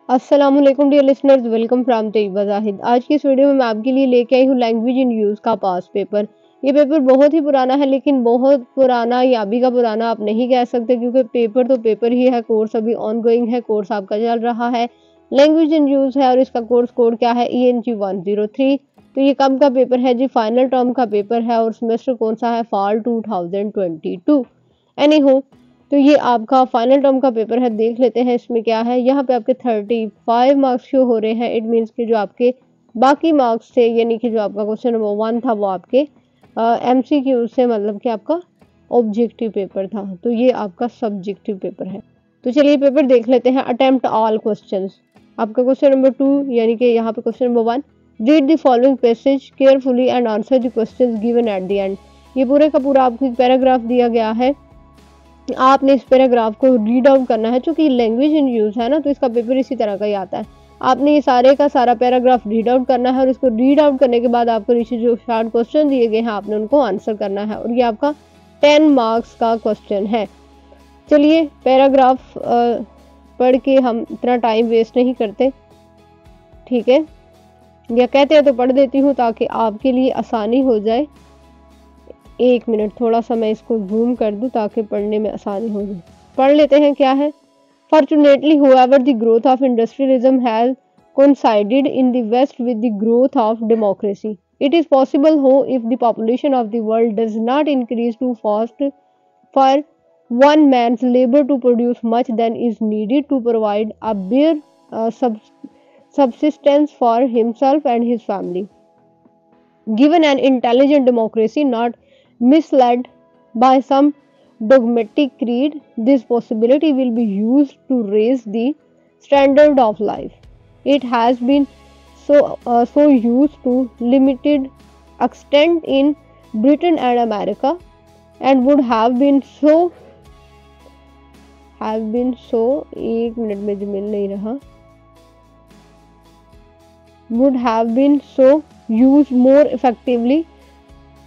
अस्सलामुअलैकुम dear listeners, welcome from Tayyaba Zahid. आज की इस वीडियो में मैं आपके लिए लेके आई हूँ लैंग्वेज इन यूज़ का पास पेपर। ये पेपर बहुत ही पुराना है, लेकिन बहुत पुराना या अभी का पुराना आप नहीं कह सकते, क्योंकि पेपर तो पेपर ही है। कोर्स अभी ऑन गोइंग है, कोर्स आपका चल रहा है, लैंग्वेज इन यूज़ है और इसका कोर्स कोड क्या है ENG 103। तो ये कब का पेपर है जी? फाइनल टर्म का पेपर है और सेमेस्टर कौन सा है? फॉल 2022। एनी हो, तो ये आपका फाइनल टर्म का पेपर है। देख लेते हैं इसमें क्या है। यहाँ पे आपके 35 मार्क्स शो हो रहे हैं। इट मीन्स कि जो आपके बाकी मार्क्स थे, यानी कि जो आपका क्वेश्चन नंबर 1 था वो आपके MCQ से, मतलब कि आपका ऑब्जेक्टिव पेपर था। तो ये आपका सब्जेक्टिव पेपर है। तो चलिए पेपर देख लेते हैं। Attempt all questions. आपका क्वेश्चन नंबर 2, यानी कि यहाँ पे question number 1, read the following passage carefully and answer the questions given at the end. ये पूरे का पूरा आपको एक पैराग्राफ दिया गया है, आपने इस पैराग्राफ को रीड आउट करना है। चूंकि लैंग्वेज इन यूज है ना, तो इसका पेपर इसी तरह का ही आता है। आपने ये सारे का सारा पैराग्राफ रीड आउट करना है और इसको रीड आउट करने के बाद आपको नीचे जो शॉर्ट क्वेश्चन दिए गए हैं आपने उनको आंसर करना है, और ये आपका 10 मार्क्स का क्वेश्चन है। चलिए पैराग्राफ पढ़ के हम इतना टाइम वेस्ट नहीं करते, ठीक है, या कहते हैं तो पढ़ देती हूँ ताकि आपके लिए आसानी हो जाए। 1 मिनट, थोड़ा सा मैं इसको जूम कर दूं ताकि पढ़ने में आसानी हो जाए। पढ़ लेते हैं क्या है। Fortunately however the growth of industrialism has coincided in the west with the growth of democracy. It is possible how if the population of the world does not increase too fast for one man's labor to produce much than is needed to provide a bare subsistence for himself and his family. Given an intelligent democracy not misled by some dogmatic creed, this possibility will be used to raise the standard of life. It has been so used to limited extent in Britain and America, and would have been so 1 minute में जो मिल नहीं रहा, would have been so used more effectively,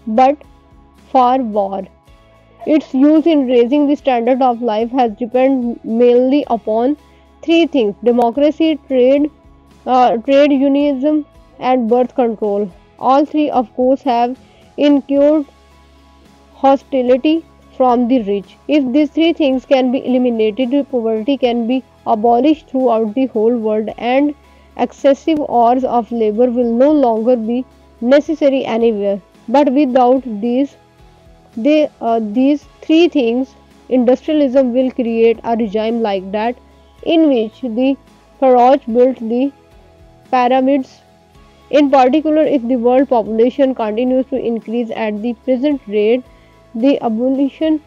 but for war. Its use in raising the standard of life has depended mainly upon 3 things: democracy, trade unionism, and birth control. All 3, of course, have incurred hostility from the rich. If these 3 things can be eliminated, poverty can be abolished throughout the whole world, and excessive hours of labor will no longer be necessary anywhere. But without these 3 things, industrialism will create a regime like that in which the pharaohs built the pyramids. In particular, if the world population continues to increase at the present rate, the abolition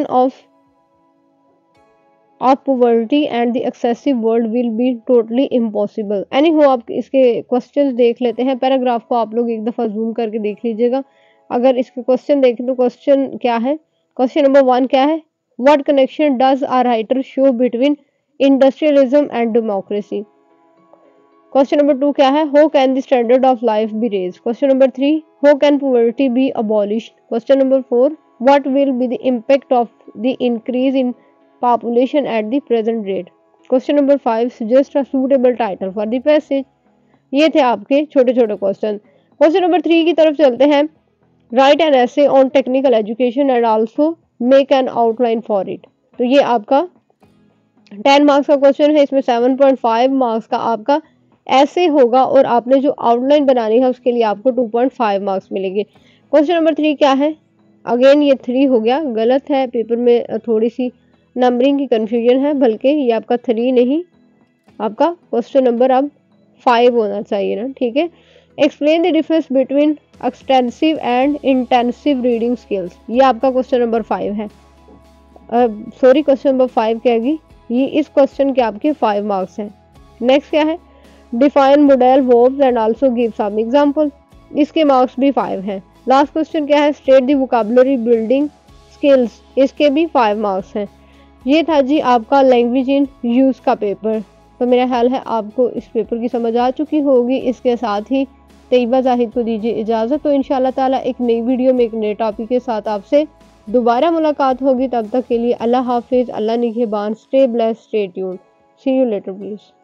of poverty and the excessive world will be totally impossible. Anyhow, आप इसके questions देख लेते हैं। Paragraph को आप लोग एक दफ़ा जूम करके देख लीजिएगा। अगर इसके क्वेश्चन देखें तो क्वेश्चन क्या है। क्वेश्चन नंबर 1 क्या है? What connection does a writer show between industrialism and democracy? Question number 2 क्या है? How can the standard of life be raise? Question number 3, how can poverty be abolished? Question number 4, what will be the impact of the increase in population at the present rate? Question number 5, suggest a suitable title for the passage. ये थे आपके छोटे छोटे question. Question number 3 की तरफ चलते हैं। Write an essay on technical education and also make an outline for it. तो ये आपका 10 मार्क्स का क्वेश्चन है। इसमें 7.5 मार्क्स का आपका ऐसे होगा और आपने जो आउटलाइन बनानी है उसके लिए आपको 2.5 मार्क्स मिलेंगे। क्वेश्चन नंबर 3 क्या है? अगेन ये 3 हो गया, गलत है, पेपर में थोड़ी सी नंबरिंग की कंफ्यूजन है, बल्कि ये आपका 3 नहीं, आपका क्वेश्चन नंबर अब 5 होना चाहिए ना, ठीक है। Explain the difference between extensive and intensive reading skills. ये आपका क्वेश्चन नंबर 5 है। सॉरी, क्वेश्चन नंबर 5 कहेगी, ये इस क्वेश्चन के आपके 5 मार्क्स हैं। नेक्स्ट क्या है? Define model verbs and also give some example. इसके मार्क्स भी 5 हैं। लास्ट क्वेश्चन क्या है? State the vocabulary building skills. इसके भी 5 मार्क्स हैं। ये था जी आपका लैंग्वेज इन यूज़ का पेपर। तो मेरा ख्याल है आपको इस पेपर की समझ आ चुकी होगी। इसके साथ ही तैयबा जाहिद को दीजिए इजाज़त। तो इंशाअल्लाह ताला एक नई वीडियो में एक नए टॉपिक के साथ आपसे दोबारा मुलाकात होगी, तब तक के लिए अल्लाह हाफिज़, अल्लाह निगहबान, stay blessed, stay tuned, see you later please.